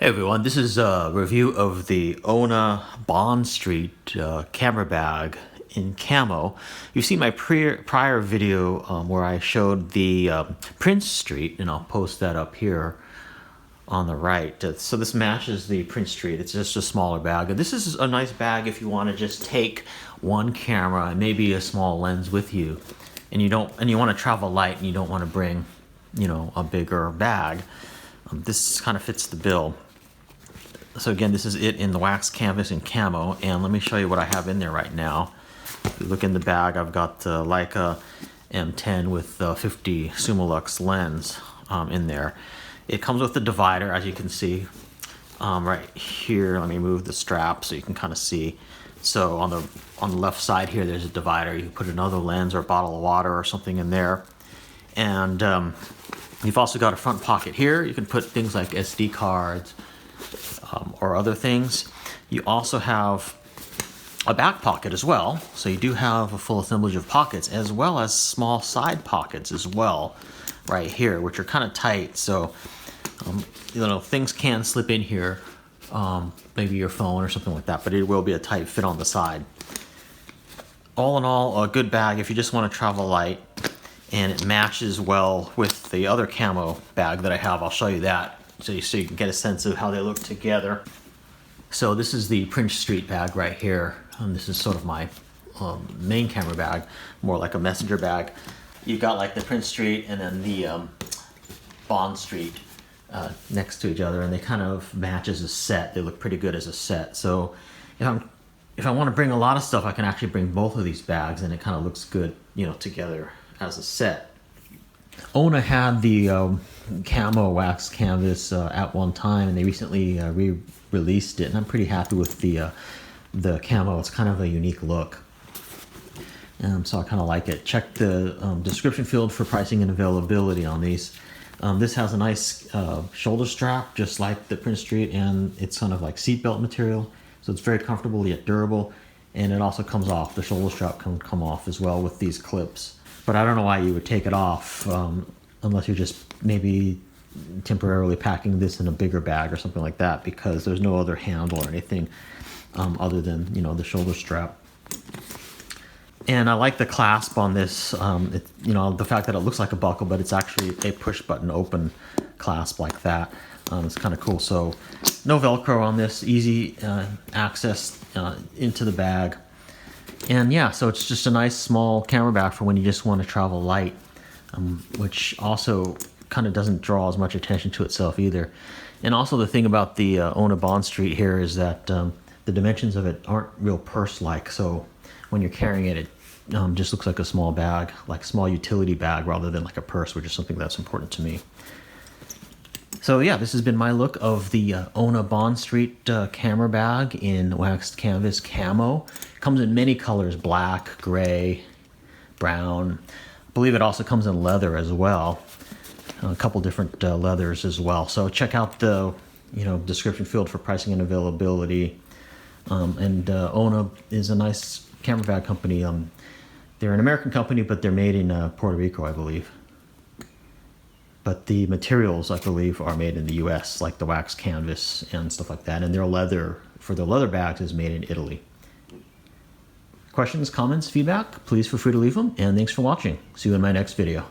Hey everyone, this is a review of the ONA Bond Street camera bag in Camo. You've seen my prior video where I showed the Prince Street, and I'll post that up here on the right. So this matches the Prince Street. It's just a smaller bag. And this is a nice bag if you want to just take one camera and maybe a small lens with you, and you want to travel light and you don't want to bring, a bigger bag. This kind of fits the bill. So again, this is it in the wax canvas in Camo, and let me show you what I have in there right now. If you look in the bag, I've got the Leica M10 with 50 Summilux lens in there. It comes with the divider, as you can see right here. Let me move the strap so you can kind of see. So on the left side here, there's a divider. You can put another lens or a bottle of water or something in there. And you've also got a front pocket here. You can put things like SD cards, or other things. You also have a back pocket as well, so you do have a full assemblage of pockets, as well as small side pockets as well right here, which are kind of tight, so things can slip in here, maybe your phone or something like that, but it will be a tight fit on the side. All in all, a good bag if you just want to travel light, and it matches well with the other Camo bag that I have. I'll show you that so you can get a sense of how they look together. So this is the Prince Street bag right here. This is sort of my main camera bag, more like a messenger bag. You've got like the Prince Street and then the Bond Street next to each other, and they kind of match as a set. They look pretty good as a set. So if I want to bring a lot of stuff, I can actually bring both of these bags, and it kind of looks good, together as a set. ONA had the Camo wax canvas at one time, and they recently re-released it, and I'm pretty happy with the Camo. It's kind of a unique look, so I kind of like it. Check the description field for pricing and availability on these. This has a nice shoulder strap, just like the Prince Street, and it's kind of like seatbelt material, so it's very comfortable yet durable, and it also comes off. The shoulder strap can come off as well with these clips. But I don't know why you would take it off unless you're just maybe temporarily packing this in a bigger bag or something like that, because there's no other handle or anything other than, the shoulder strap. And I like the clasp on this, the fact that it looks like a buckle, but it's actually a push button open clasp like that. It's kind of cool. So no Velcro on this, easy access into the bag. And yeah, so it's just a nice small camera bag for when you just want to travel light, which also kind of doesn't draw as much attention to itself either. And also the thing about the ONA Bond Street here is that the dimensions of it aren't real purse-like, so when you're carrying it, it just looks like a small bag, like a small utility bag rather than like a purse, which is something that's important to me. So yeah, this has been my look of the ONA Bond Street camera bag in waxed canvas Camo. Comes in many colors: black, gray, brown. I believe it also comes in leather as well. A couple different leathers as well. So check out the description field for pricing and availability. ONA is a nice camera bag company. They're an American company, but they're made in Puerto Rico, I believe. But the materials, I believe, are made in the US, like the wax canvas and stuff like that. And their leather, for their leather bags, is made in Italy. Questions, comments, feedback, please feel free to leave them. And thanks for watching. See you in my next video.